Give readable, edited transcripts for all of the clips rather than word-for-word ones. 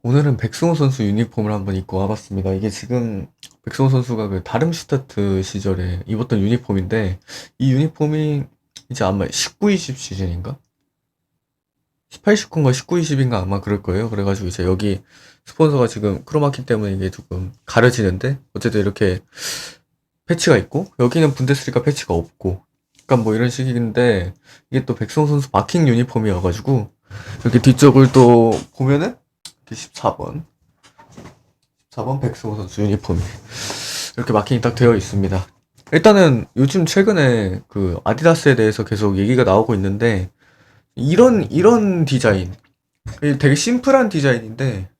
오늘은 백승호 선수 유니폼을 한번 입고 와봤습니다. 이게 지금 백승호 선수가 그 다름슈타트 시절에 입었던 유니폼인데 이 유니폼이 이제 아마 19-20 시즌인가? 18-19인가 19-20인가 아마 그럴 거예요. 그래가지고 이제 여기 스폰서가 지금 크로마키 때문에 이게 조금 가려지는데 어쨌든 이렇게 패치가 있고 여기는 분데스리가 패치가 없고 약간 뭐 이런 식인데 이게 또 백승호 선수 마킹 유니폼이어가지고 여기 뒤쪽을 또 보면은 14번 4번 백승호 선수 유니폼이 이렇게 마킹이 딱 되어 있습니다. 일단은 요즘 최근에 그 아디다스에 대해서 계속 얘기가 나오고 있는데 이런 디자인 되게 심플한 디자인인데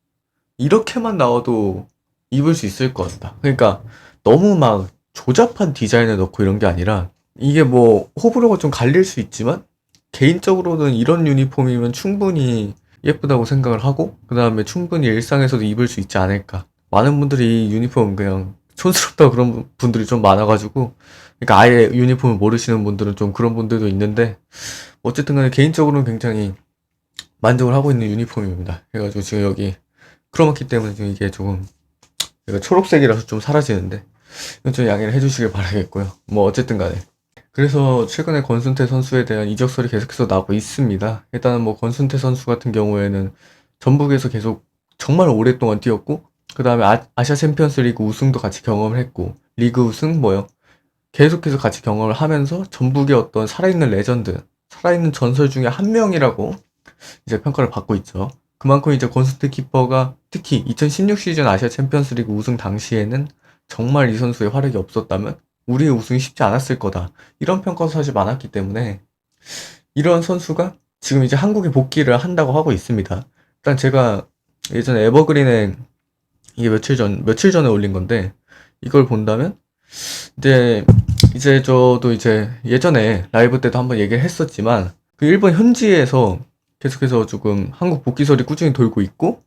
이렇게만 나와도 입을 수 있을 것 같다. 그러니까 너무 막 조잡한 디자인을 넣고 이런 게 아니라 이게 뭐 호불호가 좀 갈릴 수 있지만 개인적으로는 이런 유니폼이면 충분히 예쁘다고 생각을 하고 그 다음에 충분히 일상에서도 입을 수 있지 않을까. 많은 분들이 이 유니폼 그냥 촌스럽다고 그런 분들이 좀 많아가지고 그러니까 아예 유니폼을 모르시는 분들은 좀 그런 분들도 있는데 어쨌든 간에 개인적으로는 굉장히 만족을 하고 있는 유니폼입니다. 그래가지고 지금 여기 크로마키 때문에 지금 이게 조금 얘가 초록색이라서 좀 사라지는데 이건 좀 양해를 해주시길 바라겠고요. 뭐 어쨌든 간에 그래서 최근에 권순태 선수에 대한 이적설이 계속해서 나오고 있습니다. 일단은 뭐 권순태 선수 같은 경우에는 전북에서 계속 정말 오랫동안 뛰었고 그 다음에 아시아 챔피언스 리그 우승도 같이 경험을 했고 리그 우승 뭐요 계속해서 같이 경험을 하면서 전북의 어떤 살아있는 레전드 살아있는 전설 중에 한 명이라고 이제 평가를 받고 있죠. 그만큼 이제 권순태 키퍼가 특히 2016 시즌 아시아 챔피언스 리그 우승 당시에는 정말 이 선수의 활약이 없었다면 우리의 우승이 쉽지 않았을 거다. 이런 평가도 사실 많았기 때문에 이런 선수가 지금 이제 한국에 복귀를 한다고 하고 있습니다. 일단 제가 예전에 에버그린에 이게 며칠 전에 올린 건데 이걸 본다면 이제 저도 이제 예전에 라이브 때도 한번 얘기를 했었지만 그 일본 현지에서 계속해서 조금 한국 복귀설이 꾸준히 돌고 있고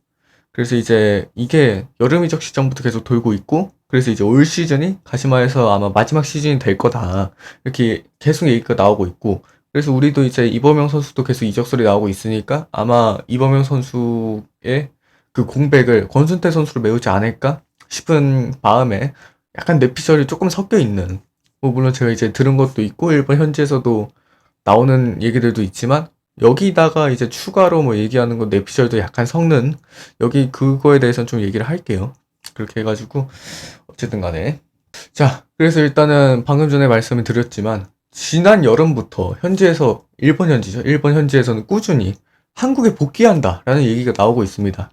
그래서 이제 이게 여름 이적 시장부터 계속 돌고 있고 그래서 이제 올 시즌이 가시마에서 아마 마지막 시즌이 될 거다 이렇게 계속 얘기가 나오고 있고 그래서 우리도 이제 이범영 선수도 계속 이적설이 나오고 있으니까 아마 이범영 선수의 그 공백을 권순태 선수로 메우지 않을까 싶은 마음에 약간 내피셜이 조금 섞여 있는 뭐 물론 제가 이제 들은 것도 있고 일본 현지에서도 나오는 얘기들도 있지만 여기다가 이제 추가로 뭐 얘기하는 건 내피셜도 약간 섞는 여기 그거에 대해서는 좀 얘기를 할게요. 그렇게 해가지고 어쨌든 간에 자 그래서 일단은 방금 전에 말씀을 드렸지만 지난 여름부터 현지에서 일본 현지죠. 일본 현지에서는 꾸준히 한국에 복귀한다 라는 얘기가 나오고 있습니다.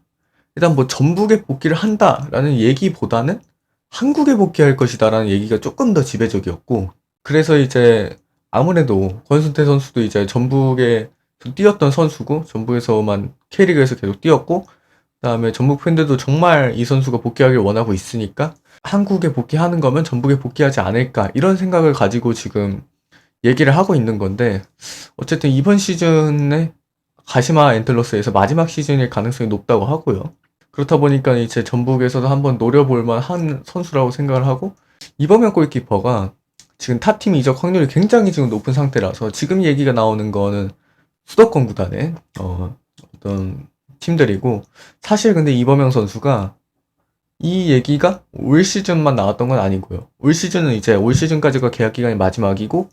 일단 뭐 전북에 복귀를 한다 라는 얘기보다는 한국에 복귀할 것이다 라는 얘기가 조금 더 지배적이었고 그래서 이제 아무래도 권순태 선수도 이제 전북에 뛰었던 선수고 전북에서만 K리그에서 계속 뛰었고 그다음에 전북 팬들도 정말 이 선수가 복귀하길 원하고 있으니까 한국에 복귀하는 거면 전북에 복귀하지 않을까 이런 생각을 가지고 지금 얘기를 하고 있는 건데 어쨌든 이번 시즌에 가시마 엔틀러스에서 마지막 시즌일 가능성이 높다고 하고요. 그렇다 보니까 이제 전북에서도 한번 노려볼 만한 선수라고 생각을 하고 이범현 골키퍼가 지금 탑팀 이적 확률이 굉장히 지금 높은 상태라서 지금 얘기가 나오는 거는 수도권 구단의 어떤 팀들이고 사실 근데 이범영 선수가 이 얘기가 올 시즌만 나왔던 건 아니고요. 올 시즌은 이제 올 시즌까지가 계약 기간이 마지막이고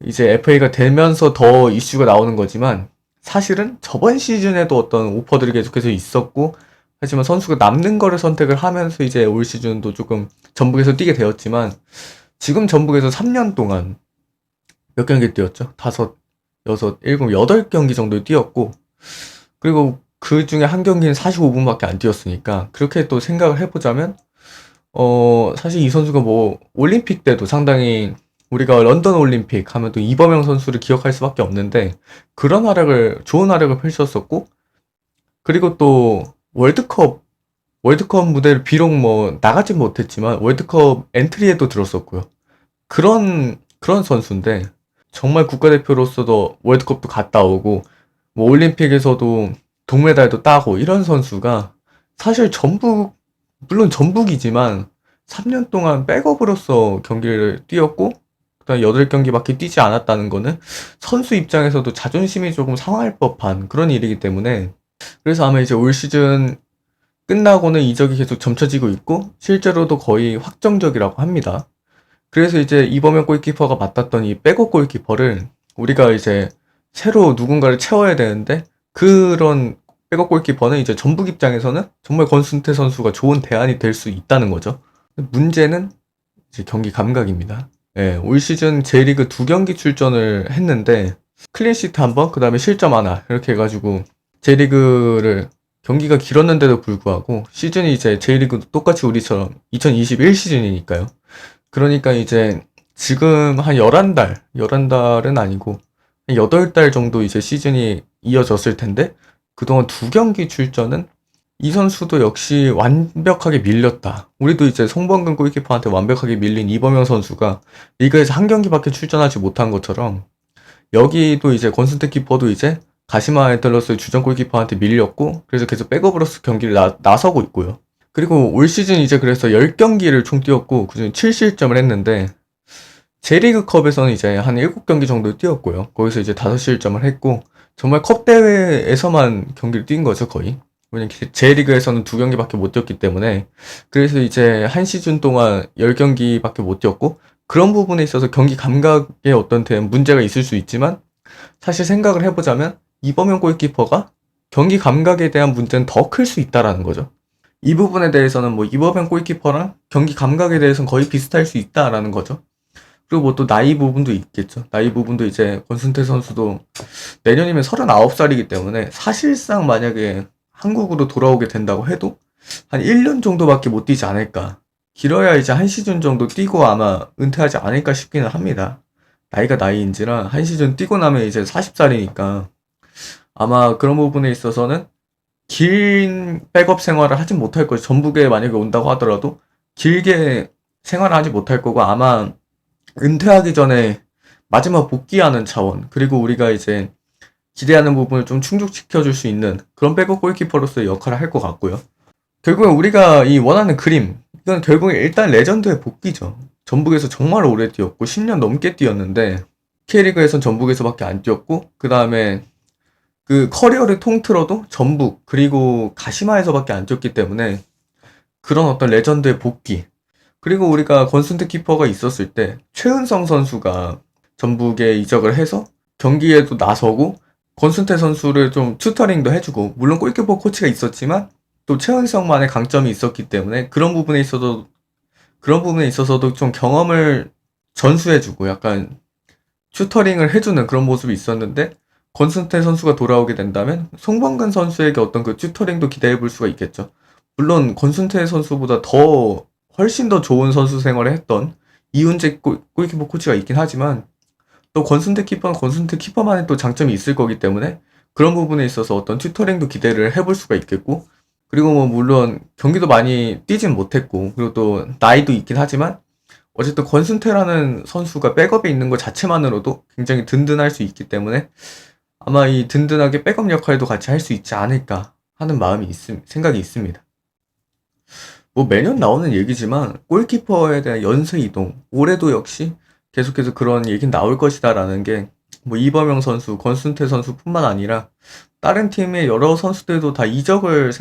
이제 FA가 되면서 더 이슈가 나오는 거지만 사실은 저번 시즌에도 어떤 오퍼들이 계속해서 있었고 하지만 선수가 남는 거를 선택을 하면서 이제 올 시즌도 조금 전북에서 뛰게 되었지만 지금 전북에서 3년 동안 몇 경기 뛰었죠? 5, 6, 7, 8경기 정도 뛰었고 그리고 그 중에 한 경기는 45분밖에 안 뛰었으니까 그렇게 또 생각을 해보자면 사실 이 선수가 뭐 올림픽 때도 상당히 우리가 런던 올림픽 하면 또 이범영 선수를 기억할 수밖에 없는데 그런 좋은 활약을 펼쳤었고 그리고 또 월드컵 무대를 비록 뭐 나가진 못했지만 월드컵 엔트리에도 들었었고요. 그런 선수인데 정말 국가대표로서도 월드컵도 갔다 오고 뭐 올림픽에서도 동메달도 따고 이런 선수가 사실 물론 전북이지만 3년 동안 백업으로서 경기를 뛰었고 그다음 8경기밖에 뛰지 않았다는 거는 선수 입장에서도 자존심이 조금 상할 법한 그런 일이기 때문에 그래서 아마 이제 올 시즌 끝나고는 이적이 계속 점쳐지고 있고 실제로도 거의 확정적이라고 합니다. 그래서 이제 이범현 골키퍼가 맡았던 이 백업 골키퍼를 우리가 이제 새로 누군가를 채워야 되는데 그런 백업 골키퍼는 이제 전북 입장에서는 정말 권순태 선수가 좋은 대안이 될 수 있다는 거죠. 문제는 이제 경기 감각입니다. 예, 올 시즌 J리그 2경기 출전을 했는데 클린시트 한 번, 그 다음에 실점 하나 이렇게 해가지고 J리그를 경기가 길었는데도 불구하고 시즌이 이제 J리그도 똑같이 우리처럼 2021 시즌이니까요. 그러니까 이제 지금 한 11달은 아니고 한 8달 정도 이제 시즌이 이어졌을 텐데 그동안 2경기 출전은 이 선수도 역시 완벽하게 밀렸다. 우리도 이제 송범근 골키퍼한테 완벽하게 밀린 이범영 선수가 리그에서 한 경기밖에 출전하지 못한 것처럼 여기도 이제 권순태 키퍼도 이제 가시마 애틀러스 주전 골키퍼한테 밀렸고 그래서 계속 백업으로서 경기를 나서고 있고요. 그리고 올 시즌 이제 그래서 10경기를 총 뛰었고 그중에 7실점을 했는데 J리그컵에서는 이제 한 7경기 정도 뛰었고요. 거기서 이제 5실점을 했고 정말 컵 대회에서만 경기를 뛴 거죠, 거의. 왜냐면 J리그에서는 2경기밖에 못 뛰었기 때문에 그래서 이제 한 시즌 동안 10경기밖에 못 뛰었고 그런 부분에 있어서 경기 감각에 어떤 문제가 있을 수 있지만 사실 생각을 해보자면 이범현 골키퍼가 경기 감각에 대한 문제는 더 클 수 있다라는 거죠. 이 부분에 대해서는 뭐 이범현 골키퍼랑 경기 감각에 대해서는 거의 비슷할 수 있다라는 거죠. 그리고 뭐 또 나이 부분도 있겠죠. 나이 부분도 이제 권순태 선수도 내년이면 39살이기 때문에 사실상 만약에 한국으로 돌아오게 된다고 해도 한 1년 정도밖에 못 뛰지 않을까. 길어야 이제 한 시즌 정도 뛰고 아마 은퇴하지 않을까 싶기는 합니다. 나이가 나이인지라 한 시즌 뛰고 나면 이제 40살이니까 아마 그런 부분에 있어서는 긴 백업 생활을 하진 못할 거죠. 전북에 만약에 온다고 하더라도 길게 생활을 하지 못할 거고 아마 은퇴하기 전에 마지막 복귀하는 차원 그리고 우리가 이제 기대하는 부분을 좀 충족시켜줄 수 있는 그런 백업 골키퍼로서의 역할을 할 것 같고요. 결국엔 우리가 이 원하는 그림 이건 결국에 일단 레전드의 복귀죠. 전북에서 정말 오래 뛰었고 10년 넘게 뛰었는데 K리그에선 전북에서밖에 안 뛰었고 그 다음에 그 커리어를 통틀어도 전북 그리고 가시마에서밖에 안 뛰었기 때문에 그런 어떤 레전드의 복귀 그리고 우리가 권순태 키퍼가 있었을 때 최은성 선수가 전북에 이적을 해서 경기에도 나서고 권순태 선수를 좀 튜터링도 해주고 물론 골키퍼 코치가 있었지만 또 최은성만의 강점이 있었기 때문에 그런 부분에 있어서도 좀 경험을 전수해주고 약간 튜터링을 해주는 그런 모습이 있었는데 권순태 선수가 돌아오게 된다면 송범근 선수에게 어떤 그 튜터링도 기대해 볼 수가 있겠죠. 물론 권순태 선수보다 훨씬 더 좋은 선수 생활을 했던 이훈재 골키퍼 코치가 있긴 하지만 또 권순태 키퍼는 권순태 키퍼만의 또 장점이 있을 거기 때문에 그런 부분에 있어서 어떤 튜터링도 기대를 해볼 수가 있겠고 그리고 뭐 물론 경기도 많이 뛰진 못했고 그리고 또 나이도 있긴 하지만 어쨌든 권순태라는 선수가 백업에 있는 것 자체만으로도 굉장히 든든할 수 있기 때문에 아마 이 든든하게 백업 역할도 같이 할 수 있지 않을까 하는 생각이 있습니다. 뭐 매년 나오는 얘기지만 골키퍼에 대한 연쇄 이동 올해도 역시 계속해서 그런 얘기는 나올 것이다라는 게 뭐 이범영 선수, 권순태 선수뿐만 아니라 다른 팀의 여러 선수들도 다 이적을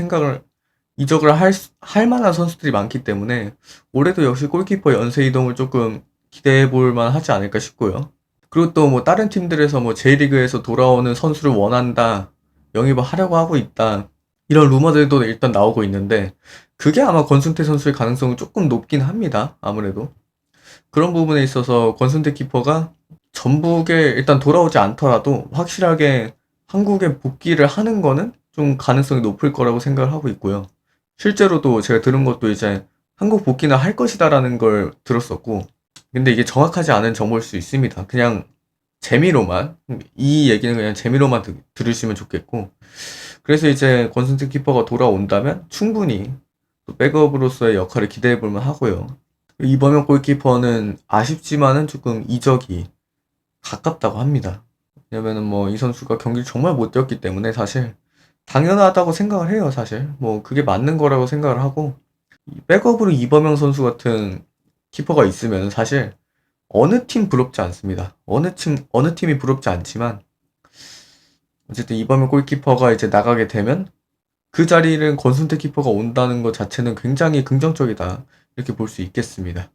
할 만한 선수들이 많기 때문에 올해도 역시 골키퍼 연쇄 이동을 조금 기대해 볼 만하지 않을까 싶고요. 그리고 또 뭐 다른 팀들에서 뭐 J리그에서 돌아오는 선수를 원한다, 영입을 하려고 하고 있다, 이런 루머들도 일단 나오고 있는데 그게 아마 권순태 선수의 가능성은 조금 높긴 합니다. 아무래도. 그런 부분에 있어서 권순태 키퍼가 전북에 일단 돌아오지 않더라도 확실하게 한국에 복귀를 하는 거는 좀 가능성이 높을 거라고 생각을 하고 있고요. 실제로도 제가 들은 것도 이제 한국 복귀는 할 것이다라는 걸 들었었고 근데 이게 정확하지 않은 정보일 수 있습니다. 그냥 재미로만 이 얘기는 그냥 재미로만 들으시면 좋겠고 그래서 이제 권순태 키퍼가 돌아온다면 충분히 또 백업으로서의 역할을 기대해 볼만 하고요. 이범현 골키퍼는 아쉽지만은 조금 이적이 가깝다고 합니다. 왜냐면은 뭐 이 선수가 경기를 정말 못 뛰었기 때문에 사실 당연하다고 생각을 해요, 사실. 뭐 그게 맞는 거라고 생각을 하고 백업으로 이범영 선수 같은 키퍼가 있으면 사실 어느 팀 부럽지 않습니다. 어느 팀이 부럽지 않지만 어쨌든 이범현 골키퍼가 이제 나가게 되면 그 자리는 권순태 키퍼가 온다는 것 자체는 굉장히 긍정적이다. 이렇게 볼 수 있겠습니다.